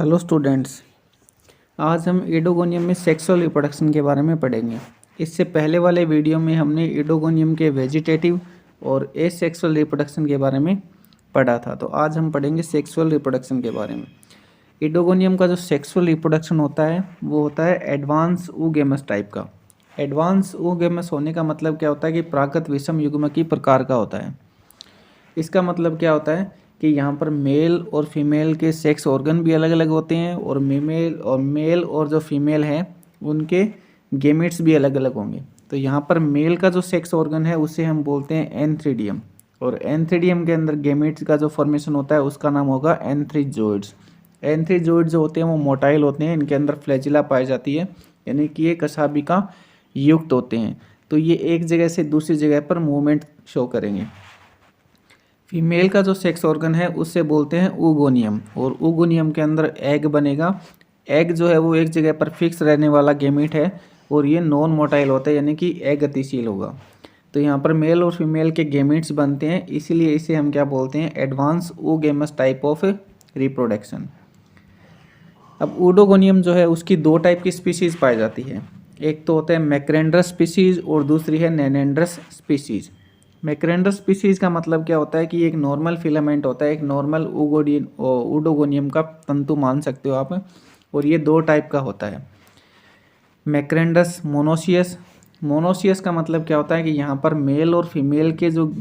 Hello students, आज हम एडोगोनियम में सेक्सुअल रिप्रोडक्शन के बारे में पढ़ेंगे। इससे पहले वाले वीडियो में हमने एडोगोनियम के वेजिटेटिव और एसेक्सुअल रिप्रोडक्शन के बारे में पढ़ा था। तो आज हम पढ़ेंगे सेक्सुअल रिप्रोडक्शन के बारे में। एडोगोनियम का जो सेक्सुअल रिप्रोडक्शन होता है वो होता है एडवांस oogamous टाइप का। एडवांस oogamous होने का मतलब क्या होता है कि प्राकृत विषम युग्मकी प्रकार का होता है। इसका मतलब क्या होता है कि यहाँ पर मेल और फीमेल के सेक्स ऑर्गन भी अलग अलग होते हैं और मेल और जो फीमेल है उनके गेमेट्स भी अलग अलग होंगे। तो यहाँ पर मेल का जो सेक्स ऑर्गन है उसे हम बोलते हैं एंथ्रीडियम, और एंथ्रीडियम के अंदर गेमेट्स का जो फॉर्मेशन होता है उसका नाम होगा एंथ्रीजोइड्स। एंथ्रीजोइड जो होते हैं वो मोटाइल होते हैं, इनके अंदर फ्लैजिला पाई जाती है, यानी कि ये कशाभिका युक्त होते हैं। तो ये एक जगह से दूसरी जगह पर मूवमेंट शो करेंगे। फीमेल का जो सेक्स ऑर्गन है उससे बोलते हैं oogoनियम, और oogoनियम के अंदर एग बनेगा। एग जो है वो एक जगह पर फिक्स रहने वाला गेमीट है और ये नॉन मोटाइल होता है, यानी कि गतिशील होगा। तो यहाँ पर मेल और फीमेल के गेमीट्स बनते हैं, इसीलिए इसे हम क्या बोलते हैं, advance oogamous type of reproduction. अब oodogoनियम जो है उसकी दो टाइप की स्पीसीज पाई जाती है। एक तो होता है मैक्रेंड्रस स्पीसीज और दूसरी है नेनेंड्रस स्पीसीज। मैक्रेंड्रस स्पीसीज का मतलब क्या होता है कि एक नॉर्मल फिलामेंट होता है, एक नॉर्मल oodogoनियम का तंतु मान सकते हो आप, और ये दो टाइप का होता है। मैक्रेंड्रस मोनोसियस। मोनोसियस का मतलब क्या होता है कि यहाँ पर मेल और फीमेल के जो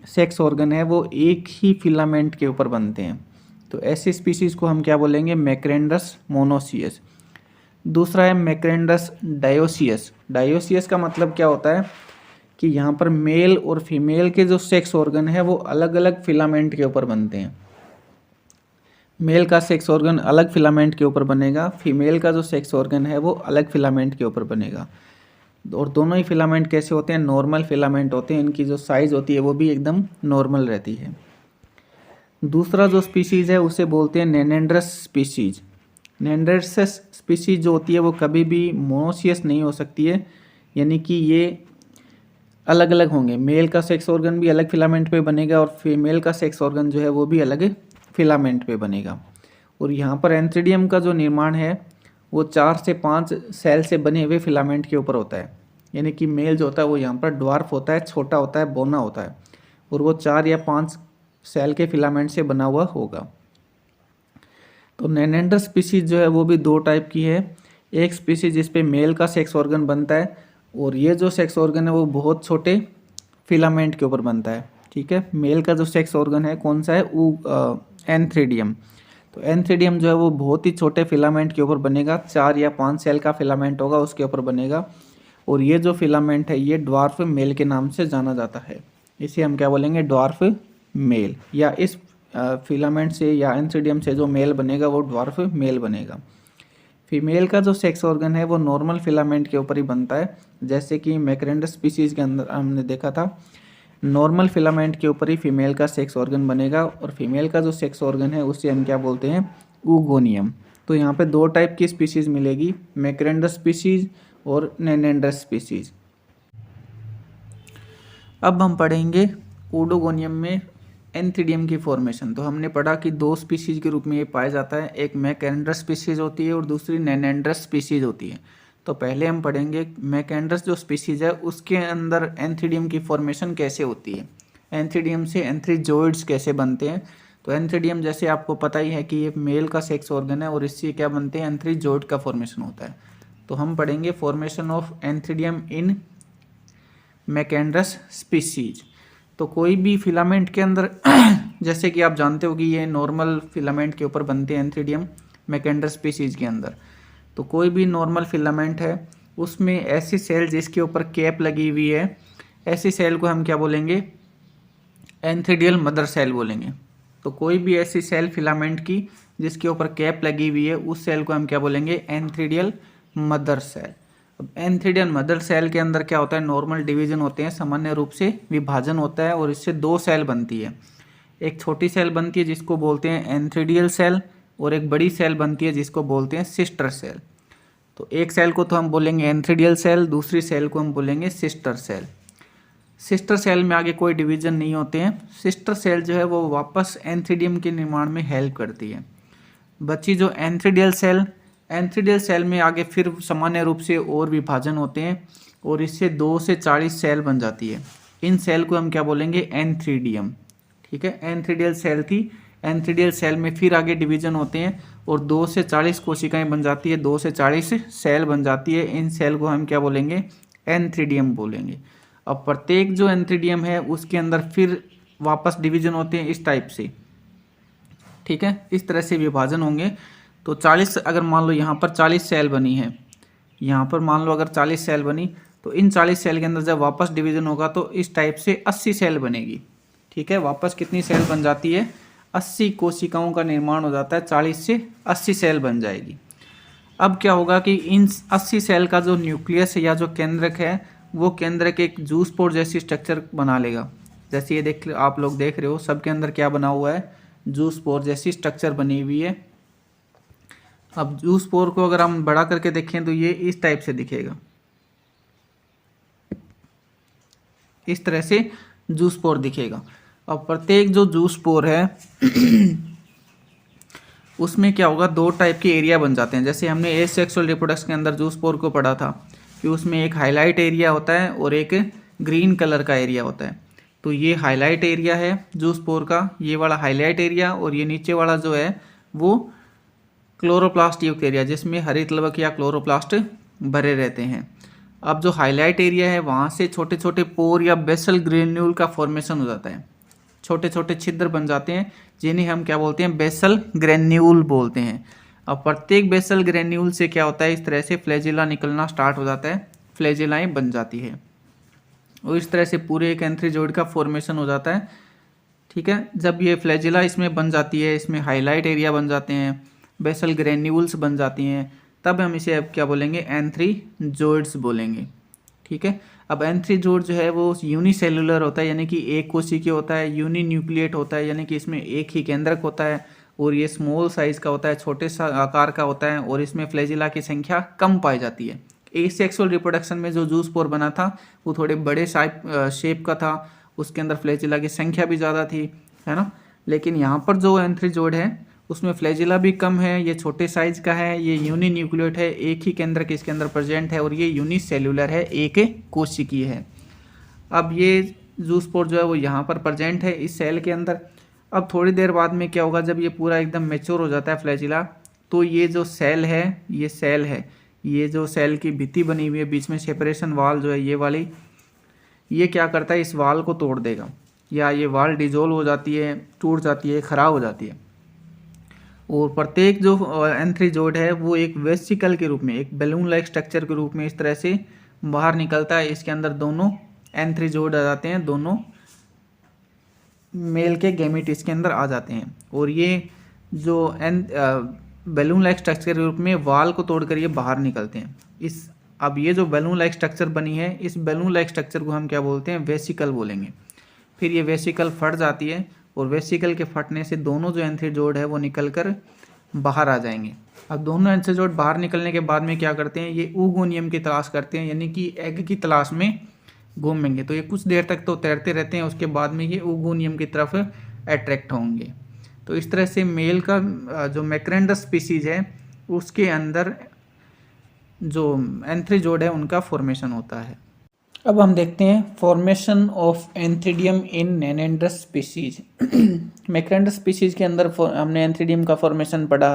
सेक्स ऑर्गन है वो एक ही फिलामेंट के ऊपर बनते हैं। तो ऐसी स्पीसीज को हम क्या बोलेंगे, मैक्रेंड्रस मोनोसियस। दूसरा है मैक्रेंड्रस डायोसियस। डायोसियस का मतलब क्या होता है कि यहाँ पर मेल और फीमेल के जो सेक्स ऑर्गन है वो अलग अलग फिलामेंट के ऊपर बनते हैं। मेल का सेक्स ऑर्गन अलग फिलामेंट के ऊपर बनेगा, फीमेल का जो सेक्स ऑर्गन है वो अलग फिलामेंट के ऊपर बनेगा। और दोनों ही फिलामेंट कैसे होते हैं, नॉर्मल फिलामेंट होते हैं, इनकी जो साइज होती है वो भी एकदम नॉर्मल रहती है। दूसरा जो स्पीसीज है उसे बोलते हैं नेनेंड्रस स्पीसीज। नेनेंड्रस स्पीसीज जो होती है वो कभी भी मोनोसियस नहीं हो सकती है, यानी कि ये अलग अलग होंगे। मेल का सेक्स ऑर्गन भी अलग फिलामेंट पे बनेगा और फीमेल का सेक्स ऑर्गन जो है वो भी अलग फिलामेंट पे बनेगा। और यहाँ पर एंथ्रीडियम का जो निर्माण है वो 4 से 5 सेल से बने हुए फिलामेंट के ऊपर होता है, यानी कि मेल जो होता है वो यहाँ पर ड्वार्फ होता है, छोटा होता है, बौना होता है, और वो 4 या 5 सेल के फिलामेंट से बना हुआ होगा। तो नेनेंड्रस स्पीसीज जो है वो भी दो टाइप की है। एक स्पीसीज जिसपे मेल का सेक्स ऑर्गन बनता है, और ये जो सेक्स ऑर्गन है वो बहुत छोटे फिलामेंट के ऊपर बनता है। ठीक है, मेल का जो सेक्स ऑर्गन है कौन सा है, एंथ्रीडियम। तो एंथ्रीडियम जो है वो बहुत ही छोटे फिलामेंट के ऊपर बनेगा, 4 या 5 सेल का फिलामेंट होगा उसके ऊपर बनेगा, और ये जो फिलामेंट है ये ड्वार्फ मेल के नाम से जाना जाता है। इसे हम क्या बोलेंगे, ड्वार्फ मेल, या इस फिलामेंट से या एंथ्रीडियम से जो मेल बनेगा वो ड्वार्फ मेल बनेगा। फीमेल का जो सेक्स ऑर्गन है वो नॉर्मल फिलामेंट के ऊपर ही बनता है, जैसे कि मैक्रेंड्रस स्पीसीज के अंदर हमने देखा था, नॉर्मल फिलामेंट के ऊपर ही फीमेल का सेक्स ऑर्गन बनेगा, और फीमेल का जो सेक्स ऑर्गन है उससे हम क्या बोलते हैं, oogoनियम। तो यहाँ पे दो टाइप की स्पीसीज मिलेगी, मैक्रेंड्रस स्पीसीज और नेनेंड्रस स्पीसीज। अब हम पढ़ेंगे oodogoनियम में एंथ्रीडियम की फॉर्मेशन। तो हमने पढ़ा कि दो स्पीसीज के रूप में ये पाया जाता है, एक मैक्रेंड्रस स्पीसीज होती है और दूसरी नेनेंड्रस स्पीसीज होती है। तो पहले हम पढ़ेंगे मैक्रेंड्रस जो स्पीसीज है उसके अंदर एंथ्रीडियम की फॉर्मेशन कैसे होती है, एंथ्रीडियम से एंथ्रीजोइड्स कैसे बनते हैं। तो एंथ्रीडियम जैसे आपको पता ही है कि ये मेल का सेक्स ऑर्गन है और इससे क्या बनते हैं, एंथ्रीजोइड का फॉर्मेशन होता है। तो हम पढ़ेंगे formation of antheridium in macrandrous species. तो कोई भी फिलामेंट के अंदर जैसे कि आप जानते हो कि ये नॉर्मल फिलामेंट के ऊपर बनते हैं एंथ्रीडियम मैक्रेंड्रस स्पीसीज के अंदर। तो कोई भी नॉर्मल फिलामेंट है उसमें ऐसी सेल जिसके ऊपर कैप लगी हुई है, ऐसी सेल को हम क्या बोलेंगे, एंथ्रीडियल मदर सेल बोलेंगे। तो कोई भी ऐसी सेल फिलामेंट की जिसके ऊपर कैप लगी हुई है उस सेल को हम क्या बोलेंगे, एंथ्रीडियल मदर सेल। अब एंथ्रीडियल मदर सेल के अंदर क्या होता है, नॉर्मल डिवीजन होते हैं, सामान्य रूप से विभाजन होता है, और इससे दो सेल बनती है। एक छोटी सेल बनती है जिसको बोलते हैं एंथ्रीडियल सेल, और एक बड़ी सेल बनती है जिसको बोलते हैं सिस्टर सेल। तो एक सेल को तो हम बोलेंगे एंथ्रीडियल सेल, दूसरी सेल को हम बोलेंगे सिस्टर सेल। सिस्टर सेल में आगे कोई डिवीजन नहीं होते हैं। सिस्टर सेल जो है वो वापस एंथ्रीडियम के निर्माण में हेल्प करती है। बची जो एंथ्रीडियल सेल में आगे फिर सामान्य रूप से और विभाजन होते हैं और इससे 2 से 40 सेल बन जाती है। इन सेल को हम क्या बोलेंगे, एंथ्रीडियम। ठीक है, एंथ्रीडियल सेल थी, एंथ्रीडियल सेल में फिर आगे डिवीजन होते हैं और 2 से 40 कोशिकाएं बन जाती है, 2 से 40 सेल बन जाती है। इन सेल को हम क्या बोलेंगे, एंथ्रीडियम बोलेंगे। अब प्रत्येक जो एंथ्रीडियम है उसके अंदर फिर वापस डिवीजन होते हैं इस टाइप से। ठीक है, इस तरह से विभाजन होंगे। तो 40, अगर मान लो यहाँ पर 40 सेल बनी है, यहाँ पर मान लो अगर 40 सेल बनी, तो इन 40 सेल के अंदर जब वापस डिवीजन होगा तो इस टाइप से 80 सेल बनेगी। ठीक है, वापस कितनी सेल बन जाती है, 80 कोशिकाओं का निर्माण हो जाता है, 40 से 80 सेल बन जाएगी। अब क्या होगा कि इन 80 सेल का जो न्यूक्लियस या जो केंद्रक है वो केंद्रक एक जूस पोर जैसी स्ट्रक्चर बना लेगा। जैसे ये देख, आप लोग देख रहे हो सबके अंदर क्या बना हुआ है, जूस पोर जैसी स्ट्रक्चर बनी हुई है। अब जूस पोर को अगर हम बड़ा करके देखें तो ये इस टाइप से दिखेगा, इस तरह से जूस पोर दिखेगा। अब प्रत्येक जो जूस पोर है उसमें क्या होगा, 2 टाइप के एरिया बन जाते हैं। जैसे हमने एसेक्सुअल रिप्रोडक्शन के अंदर जूस पोर को पढ़ा था कि उसमें एक हाईलाइट एरिया होता है और एक ग्रीन कलर का एरिया होता है। तो ये हाईलाइट एरिया है जूस पोर का, ये वाला हाईलाइट एरिया, और ये नीचे वाला जो है वो क्लोरोप्लास्ट युक्त एरिया, जिसमें हरितलवक या क्लोरोप्लास्ट भरे रहते हैं। अब जो हाईलाइट एरिया है वहाँ से छोटे छोटे पोर या बेसल ग्रेन्यूल का फॉर्मेशन हो जाता है, छोटे छोटे छिद्र बन जाते हैं जिन्हें हम क्या बोलते हैं, बेसल ग्रेन्यूल बोलते हैं। अब प्रत्येक बेसल ग्रेन्यूल से क्या होता है, इस तरह से फ्लैजिला निकलना स्टार्ट हो जाता है, फ्लैजिलाएं बन जाती है और इस तरह से पूरे एक एंथ्रीजोइड का फॉर्मेशन हो जाता है। ठीक है, जब ये फ्लैजिला इसमें बन जाती है, इसमें हाईलाइट एरिया बन जाते हैं, बेसल ग्रेन्यूल्स बन जाती हैं, तब हम इसे अब क्या बोलेंगे, एंथ्रीजोइड्स बोलेंगे। ठीक है, अब एंथ्रीजोइड जो है वो यूनिसेलुलर होता है, यानी कि एक कोशिकीय होता है, यूनिन्यूक्लिएट होता है, यानी कि इसमें एक ही केंद्रक होता है और ये स्मॉल साइज का होता है, छोटे सा आकार का होता है और इसमें फ्लैजिला की संख्या कम पाई जाती है। एसेक्सुअल रिप्रोडक्शन में जो जूस पोर बना था वो थोड़े बड़े शेप का था, उसके अंदर फ्लैजिला की संख्या भी ज़्यादा थी, है ना। लेकिन यहाँ पर जो एंथ्रीजोइड है उसमें फ्लैजिला भी कम है, ये छोटे साइज का है, ये यूनिन्यूक्लिएट है, एक ही केंद्र के इसके अंदर प्रेजेंट है और ये यूनिसेल्युलर है, एक कोशिकीय है। अब ये जूस पोर जो है वो यहाँ पर प्रेजेंट है इस सेल के अंदर। अब थोड़ी देर बाद में क्या होगा, जब ये पूरा एकदम मैच्योर हो जाता है फ्लैजिला, तो ये जो सेल है, ये सेल है, ये जो सेल की भित्ति बनी हुई है बीच में सेपरेशन वाल जो है ये वाली, ये क्या करता है, इस वाल को तोड़ देगा या ये वाल डिजोल्व हो जाती है, टूट जाती है, खराब हो जाती है। और प्रत्येक जो एंथ्रीजोइड है वो एक वेसिकल के रूप में, एक बैलून लाइक स्ट्रक्चर के रूप में इस तरह से बाहर निकलता है। इसके अंदर दोनों एंथ्रीजोइड आ जाते हैं, दोनों मेल के गैमेट इसके अंदर आ जाते हैं और ये जो बैलून लाइक स्ट्रक्चर के रूप में वाल को तोड़कर ये बाहर निकलते हैं। अब ये जो बैलून लाइक स्ट्रक्चर बनी है, इस बैलून लाइक स्ट्रक्चर को हम क्या बोलते हैं, वेसिकल बोलेंगे। फिर ये वेसिकल फट जाती है और वेसिकल के फटने से दोनों जो एंथ्रीजोइड है वो निकलकर बाहर आ जाएंगे। अब दोनों एंथ्रीजोइड बाहर निकलने के बाद में क्या करते हैं, ये oogoनियम की तलाश करते हैं, यानी कि एग की तलाश में घूमेंगे। तो ये कुछ देर तक तो तैरते रहते हैं, उसके बाद में ये oogoनियम की तरफ अट्रैक्ट होंगे। तो इस तरह से मेल का जो मैक्रेंडस स्पीसीज है उसके अंदर जो एंथ्रीजोइड है उनका फॉर्मेशन होता है। अब हम देखते हैं formation of antheridium in nannandrous species. Macrandrous species के अंदर हमने एंथ्रीडियम का फॉर्मेशन पढ़ा।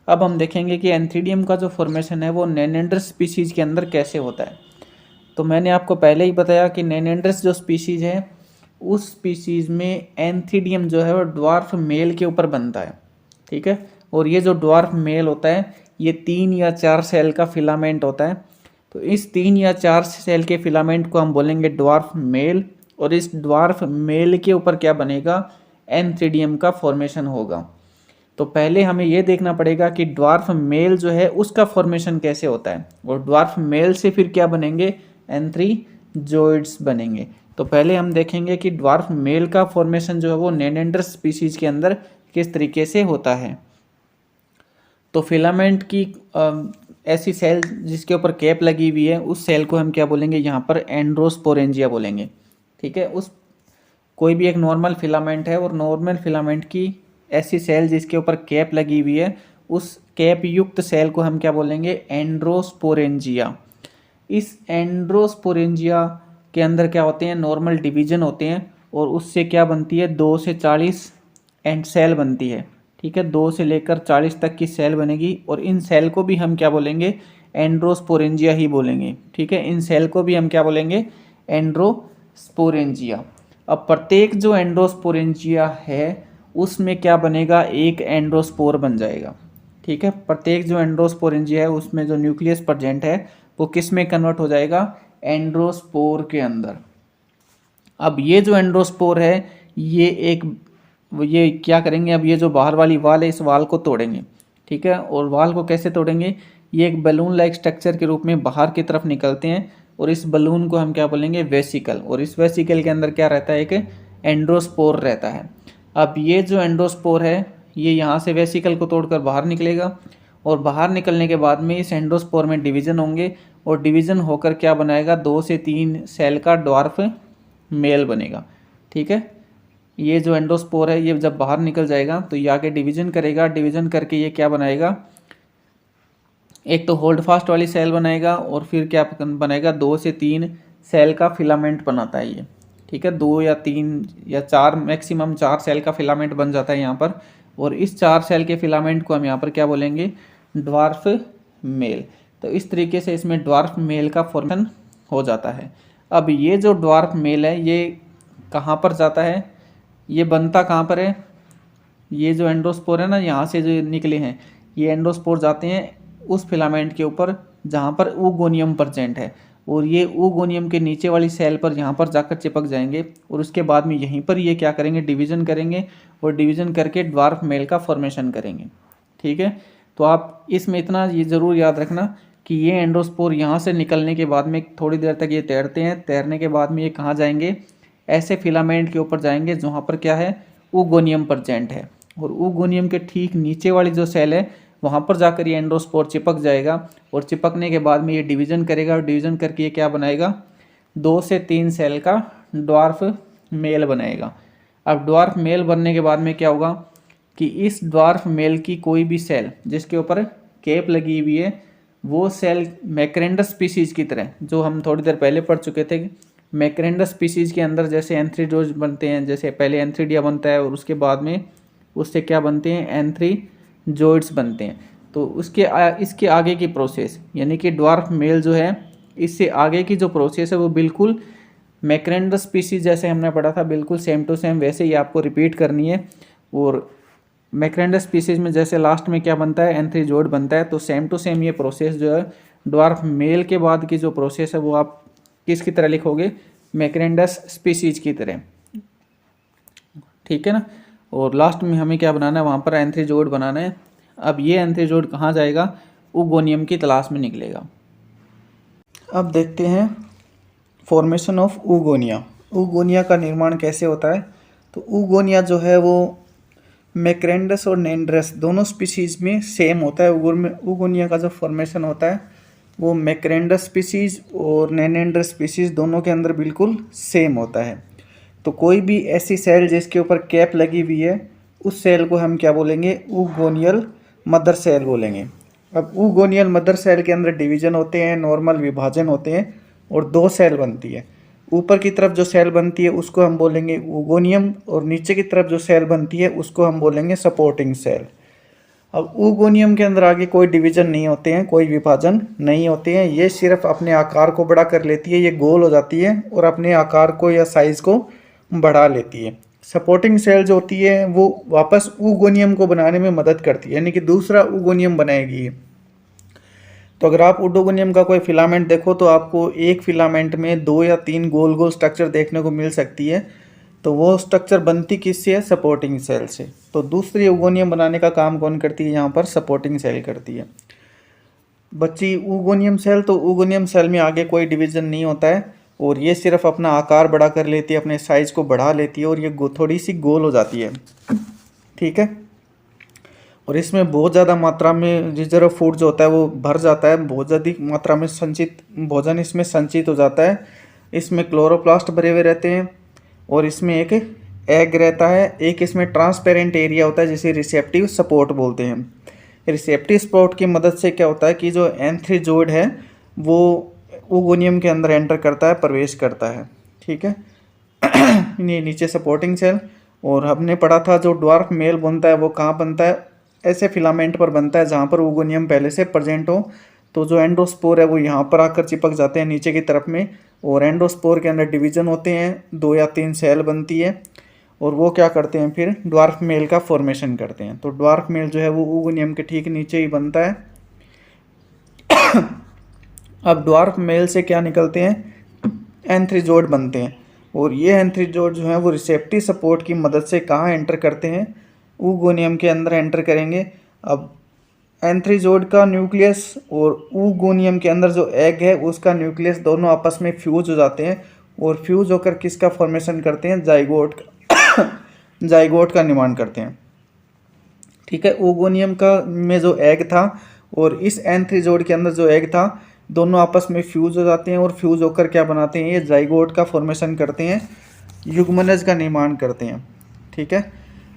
अब हम देखेंगे कि एंथ्रीडियम का जो फॉर्मेशन है वो नेनेंड्रस स्पीसीज के अंदर कैसे होता है। तो मैंने आपको पहले ही बताया कि नेनेंड्रस जो स्पीसीज है उस स्पीसीज में एंथ्रीडियम जो है वो ड्वार्फ मेल के ऊपर बनता है। ठीक है, और ये जो ड्वार्फ मेल होता है ये 3 या 4 सेल का फिलामेंट होता है। तो इस 3 या 4 सेल के फिलामेंट को हम बोलेंगे ड्वार्फ मेल, और इस ड्वार्फ मेल के ऊपर क्या बनेगा, एंथ्रीडियम का फॉर्मेशन होगा। तो पहले हमें ये देखना पड़ेगा कि ड्वार्फ मेल जो है उसका फॉर्मेशन कैसे होता है, और ड्वार्फ मेल से फिर क्या बनेंगे, एंथ्रीजोइड्स बनेंगे। तो पहले हम देखेंगे कि ड्वार्फ मेल का फॉर्मेशन जो है वो नेनेंड्रस स्पीसीज के अंदर किस तरीके से होता है। तो फिलामेंट की ऐसी सेल जिसके ऊपर कैप लगी हुई है उस सेल को हम क्या बोलेंगे, यहाँ पर एंड्रोस्पोरेंजिया बोलेंगे। ठीक है, उस कोई भी एक नॉर्मल फिलामेंट है और नॉर्मल फिलामेंट की ऐसी सेल जिसके ऊपर कैप लगी हुई है, उस कैप युक्त सेल को हम क्या बोलेंगे? एंड्रोस्पोरेंजिया। इस एंड्रोस्पोरेंजिया के अंदर क्या होते हैं? नॉर्मल डिवीजन होते हैं और उससे क्या बनती है? 2 से 40 एंड सेल बनती है। ठीक है, 2 से लेकर 40 तक की सेल बनेगी और इन सेल को भी हम क्या बोलेंगे? एंड्रोस्पोरेंजिया ही बोलेंगे। ठीक है, इन सेल को भी हम क्या बोलेंगे? एंड्रोस्पोरेंजिया। अब प्रत्येक जो एंड्रोस्पोरेंजिया है उसमें क्या बनेगा? एक एंड्रोस्पोर बन जाएगा। ठीक है, प्रत्येक जो एंड्रोस्पोरेंजिया है उसमें जो न्यूक्लियस प्रेजेंट है वो किस में कन्वर्ट हो जाएगा? एंड्रोस्पोर के अंदर। अब ये जो एंड्रोस्पोर है ये क्या करेंगे? अब ये जो बाहर वाली वाल है इस वाल को तोड़ेंगे। ठीक है, और वाल को कैसे तोड़ेंगे? ये एक बलून लाइक स्ट्रक्चर के रूप में बाहर की तरफ निकलते हैं और इस बलून को हम क्या बोलेंगे? वेसिकल। और इस वेसिकल के अंदर क्या रहता है? एक एंड्रोस्पोर रहता है। अब ये जो एंड्रोस्पोर है ये यहाँ से वेसिकल को तोड़कर बाहर निकलेगा और बाहर निकलने के बाद में इस एंड्रोस्पोर में डिवीज़न होंगे और डिवीज़न होकर क्या बनाएगा? 2 से 3 सेल का ड्वार्फ मेल बनेगा। ठीक है, ये जो एंडोस्पोर है ये जब बाहर निकल जाएगा तो ये आगे डिवीजन करेगा। डिवीजन करके ये क्या बनाएगा? एक तो होल्ड फास्ट वाली सेल बनाएगा और फिर क्या बनाएगा? 2 से 3 सेल का फिलामेंट बनाता है ये। ठीक है, 2 या 3 या 4 मैक्सिमम 4 सेल का फिलामेंट बन जाता है यहाँ पर। और इस 4 सेल के फिलामेंट को हम यहाँ पर क्या बोलेंगे? Dwarf male. तो इस तरीके से इसमें ड्वार्फ मेल का फॉर्मेशन हो जाता है। अब ये जो ड्वार्फ मेल है ये कहाँ पर जाता है? ये बनता कहाँ पर है? ये जो एंडोस्पोर है ना, यहाँ से जो निकले हैं ये एंडोस्पोर जाते हैं उस फिलामेंट के ऊपर जहाँ पर ऊगोनियम प्रेजेंट है और ये ऊगोनियम के नीचे वाली सेल पर यहाँ पर जाकर चिपक जाएंगे और उसके बाद में यहीं पर ये क्या करेंगे? डिवीज़न करेंगे और डिवीज़न करके ड्वार्फ मेल का फॉर्मेशन करेंगे। ठीक है, तो आप इसमें इतना ये ज़रूर याद रखना कि ये एंडोस्पोर यहाँ से निकलने के बाद में थोड़ी देर तक ये तैरते हैं। तैरने के बाद में ये कहाँ जाएंगे? ऐसे फिलामेंट के ऊपर जाएंगे जहाँ पर क्या है? ऊगोनियम प्रेजेंट है और ऊगोनियम के ठीक नीचे वाली जो सेल है वहाँ पर जाकर ये एंडोस्पोर चिपक जाएगा और चिपकने के बाद में ये डिवीज़न करेगा और डिवीज़न करके ये क्या बनाएगा? 2 से 3 सेल का ड्वार्फ मेल बनाएगा। अब ड्वार्फ मेल बनने के बाद में क्या होगा कि इस ड्वार्फ मेल की कोई भी सेल जिसके ऊपर कैप लगी हुई है वो सेल मैक्रेंडस स्पीसीज की तरह, जो हम थोड़ी देर पहले पढ़ चुके थे, मैक्रेंडस स्पीसीज के अंदर जैसे एंथ्रीडोज बनते हैं, जैसे पहले एंथ्रीडिया बनता है और उसके बाद में उससे क्या बनते हैं? एंथ्रीजोइड्स बनते हैं। तो इसके आगे की प्रोसेस यानी कि ड्वार्फ मेल जो है इससे आगे की जो प्रोसेस है वो बिल्कुल मैक्रेंडस स्पीसीज जैसे हमने पढ़ा था बिल्कुल सेम टू सेम वैसे ही आपको रिपीट करनी है। और मैक्रेंडस स्पीसीज में जैसे लास्ट में क्या बनता है? एंथ्रीजोइड बनता है। तो सेम टू सेम ये प्रोसेस जो है ड्वार्फ मेल के बाद की जो प्रोसेस है वो आप किसकी तरह लिखोगे? मैक्रेंडस स्पीसीज की तरह। ठीक है ना, और लास्ट में हमें क्या बनाना है? वहाँ पर एंथ्रीजोइड बनाना है। अब ये एंथ्रीजोइड कहाँ जाएगा? ऊगोनियम की तलाश में निकलेगा। अब देखते हैं फॉर्मेशन ऑफ ऊगोनिया। ऊगोनिया का निर्माण कैसे होता है? तो ऊगोनिया जो है वो मैक्रेंडस और नेंड्रस दोनों स्पीसीज में सेम होता है। ऊगोनिया का जो फॉर्मेशन होता है वो मैक्रेंडस स्पीसीज और नेनेंड्रस स्पीसीज दोनों के अंदर बिल्कुल सेम होता है। तो कोई भी ऐसी सेल जिसके ऊपर कैप लगी हुई है उस सेल को हम क्या बोलेंगे? ऊगोनियल मदर सेल बोलेंगे। अब ऊगोनियल मदर सेल के अंदर डिवीजन होते हैं, नॉर्मल विभाजन होते हैं और 2 सेल बनती है। ऊपर की तरफ जो सेल बनती है उसको हम बोलेंगे ऊगोनियम और नीचे की तरफ जो सेल बनती है उसको हम बोलेंगे सपोर्टिंग सेल। अब ऊगोनियम के अंदर आगे कोई डिवीजन नहीं होते हैं, कोई विभाजन नहीं होते हैं। ये सिर्फ अपने आकार को बड़ा कर लेती है, ये गोल हो जाती है और अपने आकार को या साइज़ को बढ़ा लेती है। सपोर्टिंग सेल जो होती है वो वापस ऊगोनियम को बनाने में मदद करती है, यानी कि दूसरा ऊगोनियम बनाएगी। तो अगर आप ऊगोनियम का कोई फिलामेंट देखो तो आपको एक फिलामेंट में 2 या 3 गोल गोल स्ट्रक्चर देखने को मिल सकती है। तो वो स्ट्रक्चर बनती किससे है? सपोर्टिंग सेल से। तो दूसरी ऊगोनियम बनाने का काम कौन करती है? यहाँ पर सपोर्टिंग सेल करती है। बच्ची ऊगोनियम सेल, तो ऊगोनियम सेल में आगे कोई डिवीजन नहीं होता है और ये सिर्फ अपना आकार बड़ा कर लेती है, अपने साइज को बढ़ा लेती है और ये थोड़ी सी गोल हो जाती है। ठीक है, और इसमें बहुत ज़्यादा मात्रा में रिजर्व फूड जो होता है वो भर जाता है, बहुत ज़्यादा मात्रा में संचित भोजन इसमें संचित हो जाता है। इसमें क्लोरोप्लास्ट भरे हुए रहते हैं और इसमें एक एग रहता है, एक इसमें ट्रांसपेरेंट एरिया होता है जिसे रिसेप्टिव सपोर्ट बोलते हैं। रिसेप्टिव सपोर्ट की मदद से क्या होता है कि जो एंथ्रीजोइड है वो ओगोनियम के अंदर एंटर करता है, प्रवेश करता है। ठीक है। ये नीचे सपोर्टिंग सेल, और हमने पढ़ा था जो ड्वार्फ मेल बनता है वो कहाँ बनता है, ऐसे फिलामेंट पर बनता है जहाँ पर ओगोनियम पहले से प्रेजेंट हो। तो जो एंडोस्पोर है वो यहाँ पर आकर चिपक जाते हैं नीचे की तरफ में, और एंडोस्पोर के अंदर डिवीजन होते हैं, 2 या 3 सेल बनती है, और वो क्या करते हैं फिर ड्वार्फ मेल का फॉर्मेशन करते हैं। तो ड्वार्फ मेल जो है वो ओगोनियम के ठीक नीचे ही बनता है। अब ड्वार्फ मेल से क्या निकलते हैं, एंथ्रीजोइड बनते हैं, और ये एंथ्रीजोइड जो है वो रिसेप्टिव सपोर्ट की मदद से कहाँ एंटर करते हैं, ओगोनियम के अंदर एंटर करेंगे। अब एंथ्रीजोइड का न्यूक्लियस और ओगोनियम के अंदर जो एग है उसका न्यूक्लियस दोनों आपस में फ्यूज हो जाते हैं, और फ्यूज होकर किसका फॉर्मेशन करते हैं, जाइगोट का जाइगोट का निर्माण करते हैं। ठीक है। ओगोनियम का में जो एग था और इस एंथ्रीजोइड के अंदर जो एग था, दोनों आपस में फ्यूज हो जाते हैं, और फ्यूज होकर क्या बनाते हैं, ये जाइगोट का फॉर्मेशन करते हैं, युग्मनज का निर्माण करते हैं। ठीक है।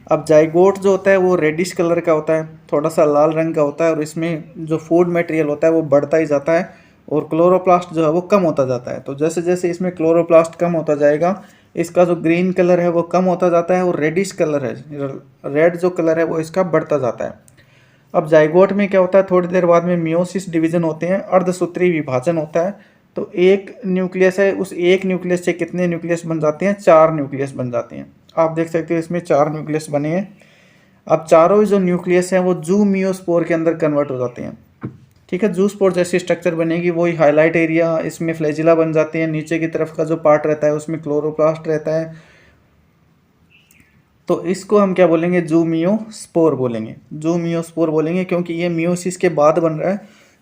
अब जाइगोट जो होता है वो रेडिश कलर का होता है, थोड़ा सा लाल रंग का होता है, और इसमें जो फूड मटेरियल होता है वो बढ़ता ही जाता है, और क्लोरोप्लास्ट जो है वो कम होता जाता है। तो जैसे जैसे इसमें क्लोरोप्लास्ट कम होता जाएगा, इसका जो ग्रीन कलर है वो कम होता जाता है, और रेडिश कलर है, रेड जो कलर है वो इसका बढ़ता जाता है। अब जाइगोट में क्या होता है, थोड़ी देर बाद में मियोसिस डिवीजन होते हैं, अर्धसूत्री विभाजन होता है। तो एक न्यूक्लियस है, उस एक न्यूक्लियस से कितने न्यूक्लियस बन जाते हैं, 4 न्यूक्लियस बन जाते हैं। आप देख सकते हो इसमें 4 न्यूक्लियस बने हैं। अब चारों जो न्यूक्लियस हैं वो जूमियोस्पोर के अंदर कन्वर्ट हो जाते हैं। ठीक है। जूस्पोर जैसी स्ट्रक्चर बनेगी, वही हाईलाइट एरिया, इसमें फ्लैजिला बन जाते हैं, नीचे की तरफ का जो पार्ट रहता है उसमें क्लोरोप्लास्ट रहता है। तो इसको हम क्या बोलेंगे, जूमियोस्पोर बोलेंगे, जूमियोस्पोर बोलेंगे, क्योंकि ये मियोसिस के बाद बन रहा है,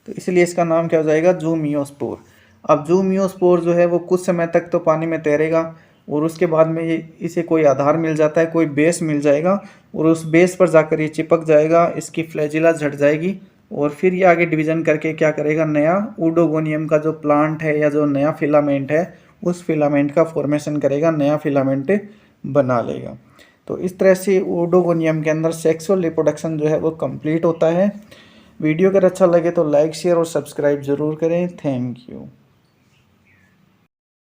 तो इसलिए इसका नाम क्या हो जाएगा, जूमियोस्पोर। अब जूमियोस्पोर जो है वो कुछ समय तक तो पानी में तैरेगा, और उसके बाद में ये इसे कोई आधार मिल जाता है, कोई बेस मिल जाएगा, और उस बेस पर जाकर ये चिपक जाएगा, इसकी फ्लैजिला झट जाएगी, और फिर ये आगे डिवीजन करके क्या करेगा, नया ओडोगोनियम का जो प्लांट है या जो नया फिलामेंट है उस फिलामेंट का फॉर्मेशन करेगा, नया फिलामेंट बना लेगा। तो इस तरह से ओडोगोनियम के अंदर सेक्सुअल रिप्रोडक्शन जो है वो कंप्लीट होता है। वीडियो अगर अच्छा लगे तो लाइक, शेयर और सब्सक्राइब ज़रूर करें। Thank you.